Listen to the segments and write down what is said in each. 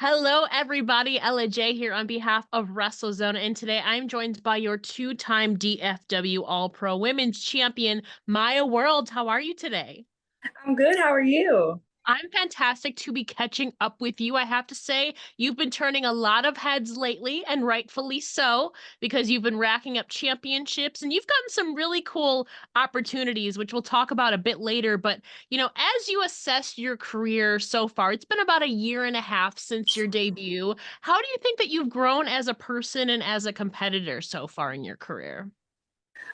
Hello, everybody. Ella J here on behalf of WrestleZone, and today I'm joined by your two-time DFW All-Pro Women's Champion, Maya World. How are you today? I'm good. How are you? I'm fantastic to be catching up with you. I have to say, you've been turning a lot of heads lately, and rightfully so, because you've been racking up championships and you've gotten some really cool opportunities, which we'll talk about a bit later. But, as you assess your career so far, it's been about a year and a half since your debut. How do you think that you've grown as a person and as a competitor so far in your career?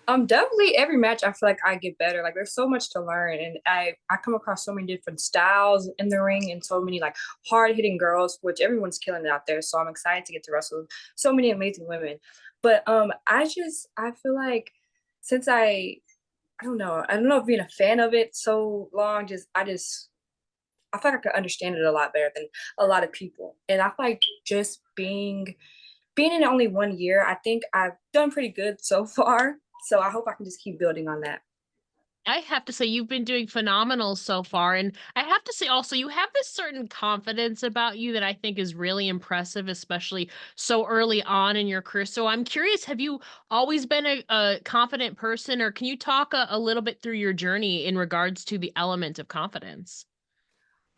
Definitely every match I feel like I get better. Like there's so much to learn, and I come across so many different styles in the ring and so many like hard hitting girls, which everyone's killing it out there. So I'm excited to get to wrestle so many amazing women. But I feel like since I don't know if being a fan of it so long, I feel like I could understand it a lot better than a lot of people. And I feel like just being in only 1 year, I think I've done pretty good so far. So I hope I can just keep building on that. I have to say you've been doing phenomenal so far, and I have to say also you have this certain confidence about you that I think is really impressive, especially so early on in your career. So I'm curious, have you always been a confident person, or can you talk a little bit through your journey in regards to the element of confidence?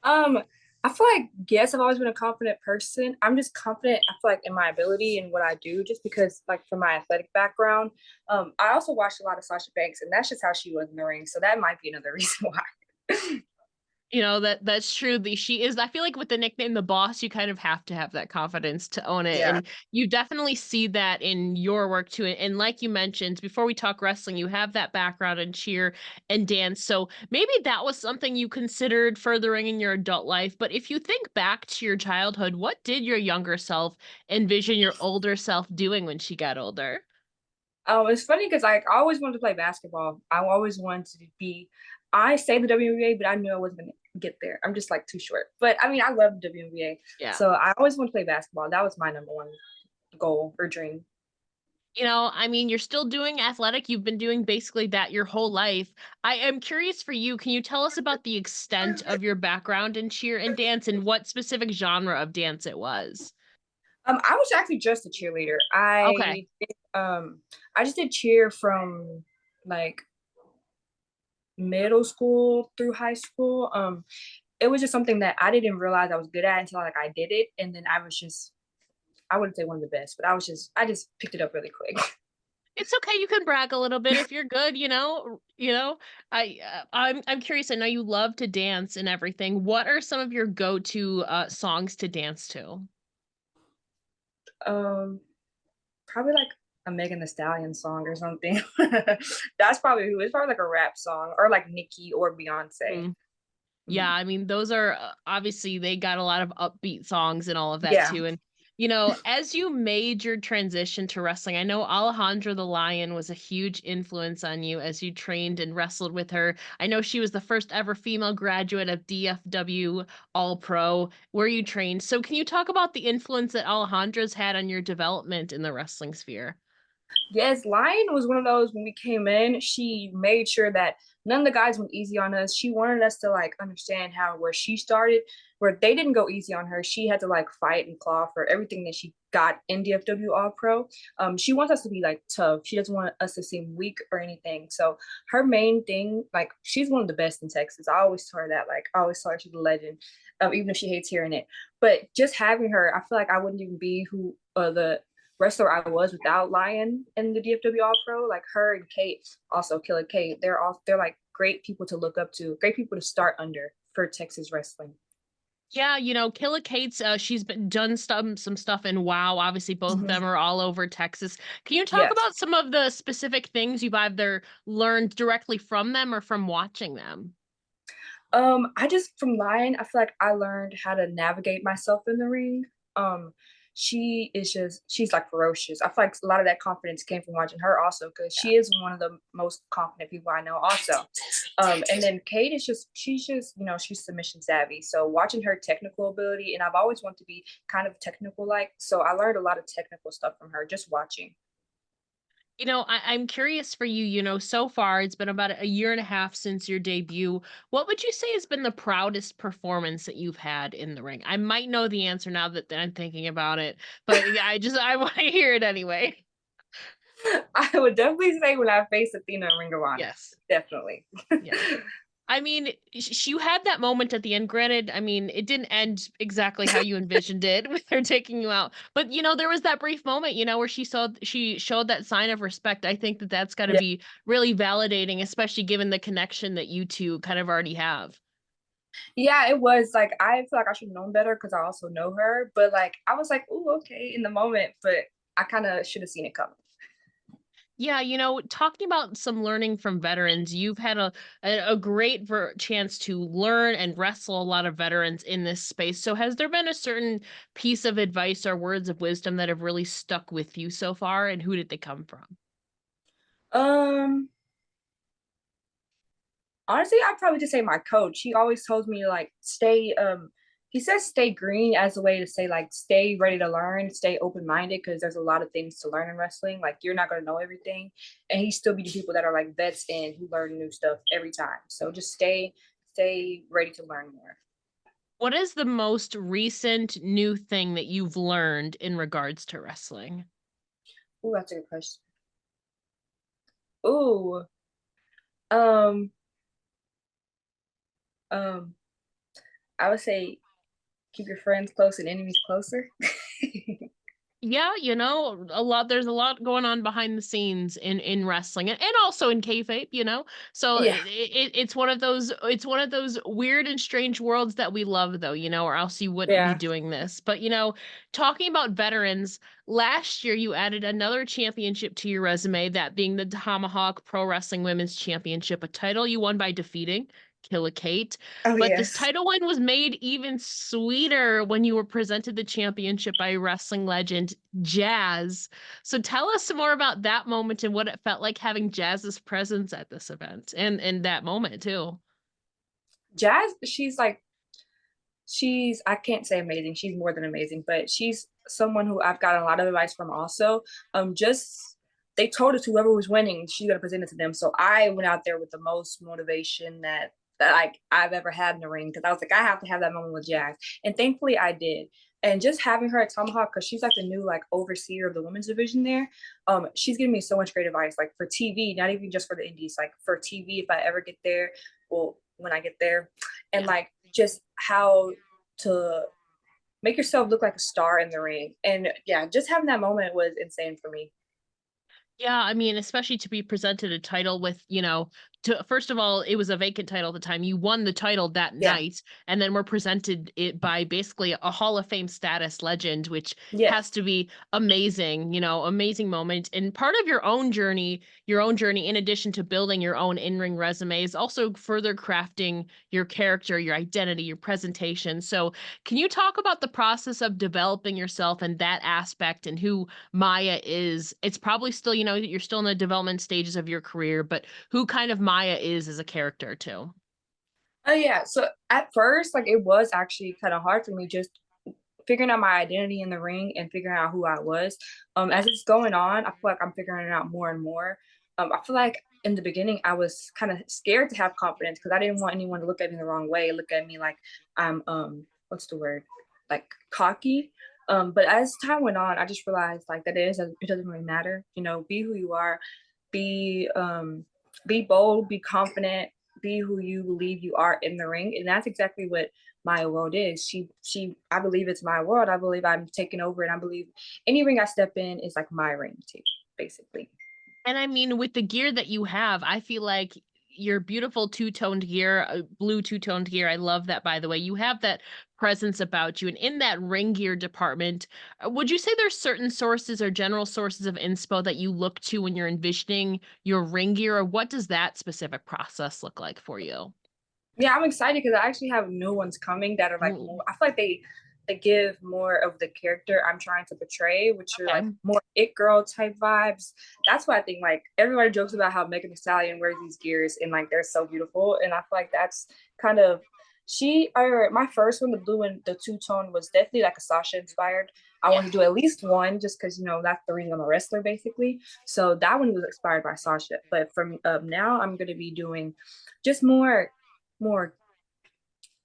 Um, I feel like yes, I've always been a confident person. I'm just confident, I feel like, in my ability and what I do, just because like from my athletic background. I also watched a lot of Sasha Banks, and that's just how she was in the ring. So that might be another reason why. That's true. She is I feel like with the nickname The Boss, you kind of have to have that confidence to own it, Yeah. and you definitely see that in your work too, and like you mentioned, before we talk wrestling, you have that background in cheer and dance, so maybe that was something you considered furthering in your adult life, but if you think back to your childhood, what did your younger self envision your older self doing when she got older? It's funny because I always wanted to play basketball. I always wanted to be. I say the WNBA, but I knew I wasn't gonna get there. I'm just like too short. But I mean, I love the WNBA, Yeah. so I always want to play basketball. That was my number one goal or dream. I mean, you're still doing athletic. You've been doing basically that your whole life. I am curious for you. Can you tell us about the extent of your background in cheer and dance and what specific genre of dance it was? I was actually just a cheerleader. Okay. I just did cheer from like middle school through high school. It was just something that I didn't realize I was good at until like I did it, and then I wouldn't say one of the best, but I just picked it up really quick. It's okay. You can brag a little bit if you're good, I'm curious. I know you love to dance and everything. What are some of your go-to songs to dance to? um, Probably like a Megan Thee Stallion song or something. That's probably who. It's probably like a rap song or like Nicki or Beyonce. Yeah, Mhm. I mean, those are obviously they got a lot of upbeat songs and all of that Yeah. too. And, as you made your transition to wrestling, I know Alejandra the Lion was a huge influence on you as you trained and wrestled with her. I know she was the first ever female graduate of DFW All Pro where you trained. So, can you talk about the influence that Alejandra's had on your development in the wrestling sphere? Yes, Lion was one of those when we came in, she made sure that none of the guys went easy on us. She wanted us to like understand how where she started, where they didn't go easy on her. She had to like fight and claw for everything that she got in DFW All Pro. She wants us to be like tough. She doesn't want us to seem weak or anything. So her main thing, like she's one of the best in Texas. I always tell her that, like I always tell her she's a legend, even if she hates hearing it. But just having her, I feel like I wouldn't even be who the wrestler I was without Lion in the DFW All Pro. Like her and Kate, also Killer Kate, they're like great people to look up to, great people to start under for Texas wrestling. Yeah, Killa Kate's she's been done some stuff in WoW. Obviously, both of Mhm. them are all over Texas. Can you talk Yes. about some of the specific things you've either learned directly from them or from watching them? I just from Lion, I feel like I learned how to navigate myself in the ring. Um, she's like ferocious. I feel like a lot of that confidence came from watching her also because she is one of the most confident people I know also. And then Kate is she's she's submission savvy. So watching her technical ability, and I've always wanted to be kind of technical like, so I learned a lot of technical stuff from her just watching. I'm curious for you, so far it's been about a year and a half since your debut. What would you say has been the proudest performance that you've had in the ring? I might know the answer now that I'm thinking about it, but yeah, I want to hear it anyway. I would definitely say when I faced Athena in Ring of Honor. Yes. Definitely. Yeah. I mean, you had that moment at the end. Granted, I mean, it didn't end exactly how you envisioned it with her taking you out. But there was that brief moment, where she showed that sign of respect. I think that that's got to Yeah. be really validating, especially given the connection that you two kind of already have. Yeah, it was like I feel like I should have known better because I also know her. But like I was like, oh, okay, in the moment, but I kind of should have seen it coming. Yeah, talking about some learning from veterans, you've had a great chance to learn and wrestle a lot of veterans in this space. So, has there been a certain piece of advice or words of wisdom that have really stuck with you so far, and who did they come from? Um, Honestly, I'd probably just say my coach. He always tells me like stay he says stay green as a way to say like stay ready to learn, stay open-minded because there's a lot of things to learn in wrestling. Like you're not gonna know everything. And he still be the people that are like vets in who learn new stuff every time. So just stay ready to learn more. What is the most recent new thing that you've learned in regards to wrestling? Ooh, that's a good question. Ooh. Um, um, I would say keep your friends close and enemies closer. Yeah, there's a lot going on behind the scenes in wrestling and also in kayfabe, So Yeah. it's one of those weird and strange worlds that we love though, or else you wouldn't be Yeah. doing this. But talking about veterans, last year you added another championship to your resume, that being the Tomahawk Pro Wrestling Women's Championship, a title you won by defeating Killa Kate. Oh But this yes. title win was made even sweeter when you were presented the championship by wrestling legend Jazz. So tell us some more about that moment and what it felt like having Jazz's presence at this event and that moment too. Jazz, she's I can't say amazing. She's more than amazing, but she's someone who I've gotten a lot of advice from also. Just they told us whoever was winning, she's gonna present it to them. So I went out there with the most motivation that like I've ever had in the ring because I was like, I have to have that moment with Jazz. And thankfully I did. And just having her at Tomahawk, because she's like the new like overseer of the women's division there, she's giving me so much great advice, like for TV, not even just for the indies, like for TV, if I ever get there, well, when I get there, and Yeah. like just how to make yourself look like a star in the ring. And yeah, just having that moment was insane for me. Yeah, I mean, especially to be presented a title with, to first of all, it was a vacant title at the time. You won the title that Yeah. night, and then we're presented it by basically a Hall of Fame status legend, which Yes. has to be amazing, amazing moment. And part of your own journey, in addition to building your own in-ring resume, is also further crafting your character, your identity, your presentation. So, can you talk about the process of developing yourself and that aspect and who Maya is? It's probably still, you're still in the development stages of your career, but who kind of Maya is as a character too. Oh yeah. So at first, like it was actually kind of hard for me just figuring out my identity in the ring and figuring out who I was. As it's going on, I feel like I'm figuring it out more and more. I feel like in the beginning I was kind of scared to have confidence because I didn't want anyone to look at me the wrong way, look at me like I'm what's the word? Like cocky. But as time went on, I just realized like it doesn't really matter. You know, be who you are, be be bold, be confident, be who you believe you are in the ring. And that's exactly what my world is. She I believe it's my world. I believe I'm taking over and I believe any ring I step in is like my ring too, basically. And I mean, with the gear that you have, I feel like your beautiful two-toned gear, blue two-toned gear. I love that, by the way. You have that presence about you. And in that ring gear department, would you say there's certain sources or general sources of inspo that you look to when you're envisioning your ring gear, or what does that specific process look like for you? Yeah, I'm excited because I actually have new ones coming that are like Ooh, more. I feel like they give more of the character I'm trying to portray, which are like okay. more it girl type vibes. That's why I think like everybody jokes about how Megan Thee Stallion wears these gears and like they're so beautiful, and I feel like that's kind of My first one, the blue and the two-tone, was definitely like a Sasha inspired. I Yeah. wanted to do at least one just because, that's the reason I'm a wrestler, basically. So that one was inspired by Sasha. But from now, I'm going to be doing just more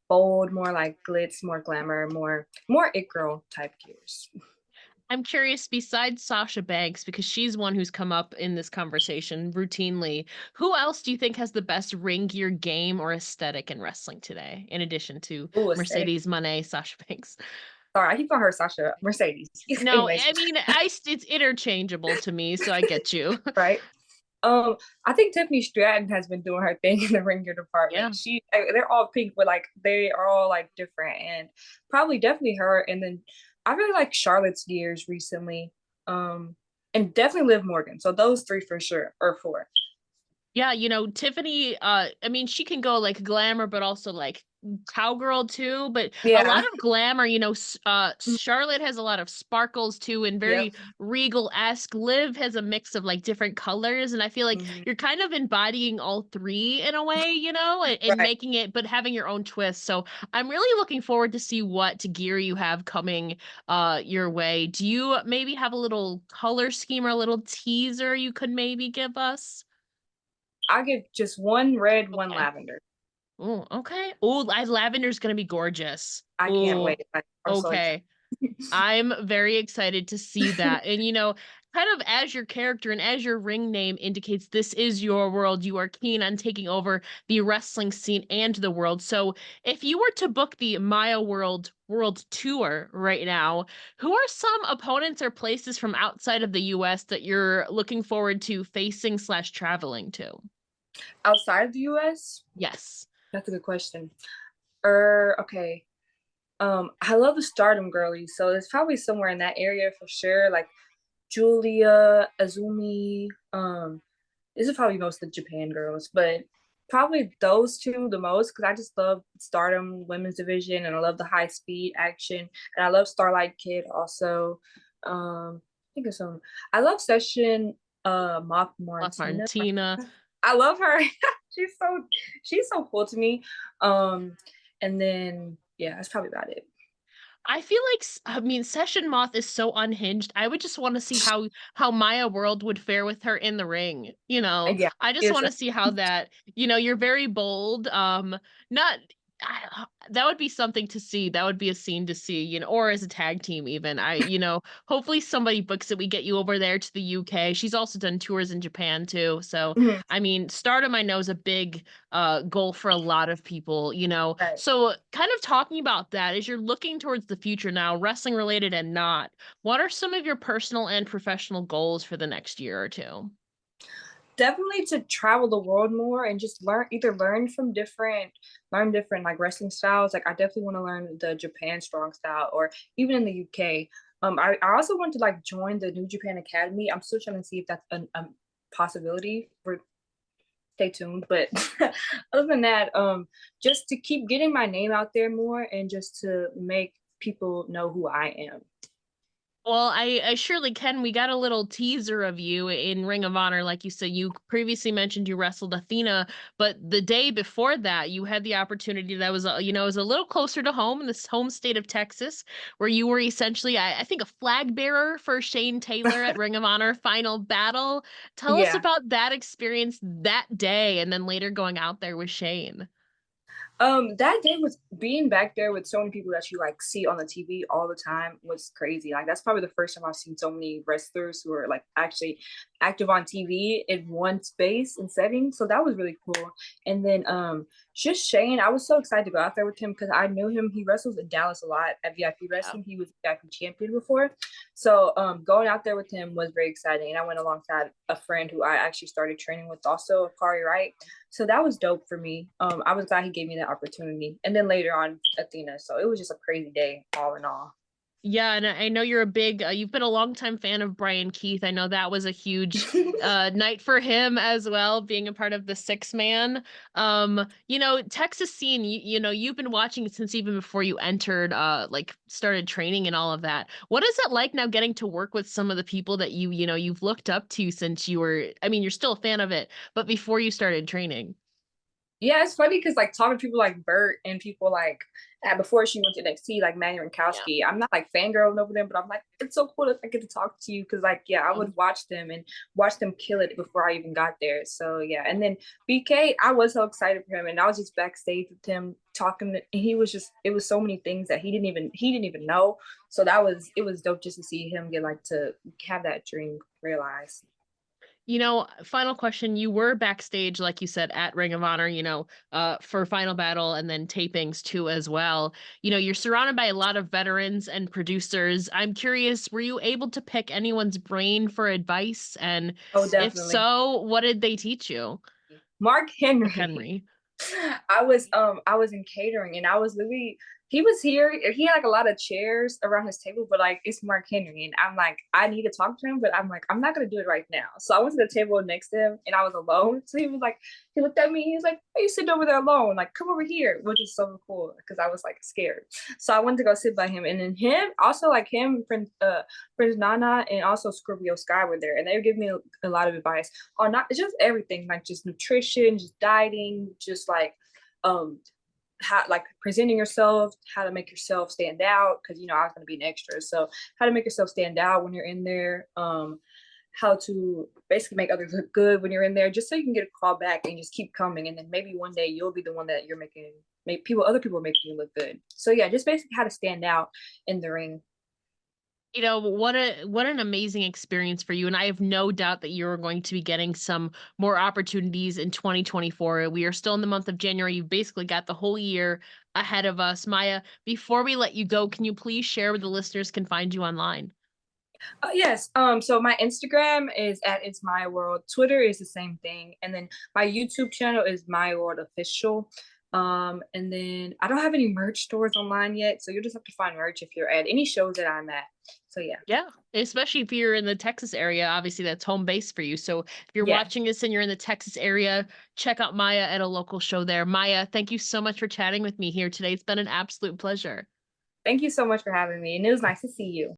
bold, more like glitz, more glamour, more it girl type gears. I'm curious, besides Sasha Banks, because she's one who's come up in this conversation routinely, who else do you think has the best ring gear game or aesthetic in wrestling today, in addition to Ooh, aesthetic. Mercedes Moné, Sasha Banks? Sorry, I keep calling her Sasha Mercedes. No, Anyways, I mean, it's interchangeable to me, so I get you. right? I think Tiffany Stratton has been doing her thing in the ring gear Yeah. department. They're all pink, but like they are all like different, and probably definitely her. And then I really like Charlotte's gears recently, and definitely Liv Morgan. So those three for sure, or four. Yeah, Tiffany, I mean, she can go like glamour, but also like cowgirl too. But a lot Yeah. of glamour, Charlotte has a lot of sparkles too and very Yep. regal-esque. Liv has a mix of like different colors. And I feel like Hmm. you're kind of embodying all three in a way, and Right. making it, but having your own twist. So I'm really looking forward to see what gear you have coming your way. Do you maybe have a little color scheme or a little teaser you could maybe give us? I give just one red, one Okay. lavender. Oh, okay. Oh, lavender's gonna be gorgeous. I can't Oh, wait. I'm so excited. okay. I'm very excited to see that. And kind of as your character and as your ring name indicates, this is your world. You are keen on taking over the wrestling scene and the world. So, if you were to book the Maya World Tour right now, who are some opponents or places from outside of the US that you're looking forward to facing slash traveling to? Outside of the US, Yes. that's a good question. Okay. I love the Stardom girlies, so it's probably somewhere in that area for sure. Like Julia, Azumi. This is probably most of the Japan girls, but probably those two the most because I just love Stardom women's division and I love the high speed action and I love Starlight Kid also. I think of some. I love Session Moth Love Martina. Martina. I love her. she's so she's so cool to me. Um, and then yeah, that's probably about it. I feel like I mean Session Moth is so unhinged. I would just want to see how Maya World would fare with her in the ring. Yeah, I just it's want to see how that, you're very bold. Not that would be something to see. That would be a scene to see, or as a tag team even. Hopefully somebody books it. We get you over there to the UK. She's also done tours in Japan too. So, mhm, I mean, Stardom I know is a big goal for a lot of people. right. So kind of talking about that as you're looking towards the future now, wrestling related and not, what are some of your personal and professional goals for the next year or two? Definitely to travel the world more and just learn different like wrestling styles. Like I definitely want to learn the Japan strong style or even in the UK. I also want to like join the New Japan Academy. I'm still trying to see if that's a possibility. Stay tuned. But other than that, just to keep getting my name out there more and just to make people know who I am. Well, I surely can. We got a little teaser of you in Ring of Honor. Like you said, you previously mentioned you wrestled Athena, but the day before that, you had the opportunity that was, was a little closer to home in this home state of Texas, where you were essentially, I think, a flag bearer for Shane Taylor at Ring of Honor Final Battle. Tell us Yeah. about that experience that day and then later going out there with Shane. That day was being back there with so many people that you like see on the TV all the time was crazy. Like that's probably the first time I've seen so many wrestlers who are like actually active on TV in one space and setting. So that was really cool. And then just Shane, I was so excited to go out there with him because I knew him. He wrestles in Dallas a lot at VIP Yeah. wrestling. He was VIP champion before. So going out there with him was very exciting. And I went alongside a friend who I actually started training with also, Kari Wright. So that was dope for me. I was glad he gave me that opportunity. And then later on, Athena. So it was just a crazy day, all in all. Yeah, and I know you've been a longtime fan of Brian Keith. I know that was a huge night for him as well, being a part of the six man. Texas scene, you've been watching it since even before you entered, like started training and all of that. What is it like now getting to work with some of the people that you've looked up to since I mean, you're still a fan of it, but before you started training? Yeah, it's funny because like talking to people like Bert and people like before she went to NXT, like Manny Yeah. Rankowski. I'm not like fangirling over them, but I'm like, it's so cool that I get to talk to you because like yeah, I would watch them and watch them kill it before I even got there. So yeah, and then BK, I was so excited for him, and I was just backstage with him talking. And he was just it was so many things that he didn't even know. So it was dope just to see him get like to have that dream realized. Final question. You were backstage, like you said, at Ring of Honor, for Final Battle and then tapings too as well. You're surrounded by a lot of veterans and producers. I'm curious, were you able to pick anyone's brain for advice? And Oh, if definitely. so, what did they teach you? Mark Mark Henry. Henry. I was in catering and I was literally he was here. He had like a lot of chairs around his table, but like it's Mark Henry. And I'm like, I need to talk to him, but I'm like, I'm not gonna do it right now. So I went to the table next to him and I was alone. So he was like, he looked at me, he was like, "Why are you sitting over there alone? Like, come over here," which is so cool because I was like scared. So I went to go sit by him. And then him, also like him, Prince Nana and also Scorpio Sky were there, and they were giving me a lot of advice on not just everything, like just nutrition, just dieting, just like um how like presenting yourself, how to make yourself stand out, because I was going to be an extra, so how to make yourself stand out when you're in there, how to basically make others look good when you're in there, just so you can get a call back and just keep coming, and then maybe one day you'll be the one that you're making make people other people are making you look good. So yeah, just basically how to stand out in the ring. What an amazing experience for you, and I have no doubt that you're going to be getting some more opportunities in 2024. We are still in the month of January. You've basically got the whole year ahead of us. Maya, before we let you go, can you please share where the listeners can find you online? Yes. So my Instagram is at It's My World. Twitter is the same thing, and then my YouTube channel is My World Official. And then I don't have any merch stores online yet, so you'll just have to find merch if you're at any shows that I'm at. So yeah, Yeah, especially if you're in the Texas area, obviously that's home base for you. So if you're yeah. watching this and you're in the Texas area, check out Maya at a local show there. Maya, thank you so much for chatting with me here today. It's been an absolute pleasure. Thank you so much for having me, and it was nice to see you.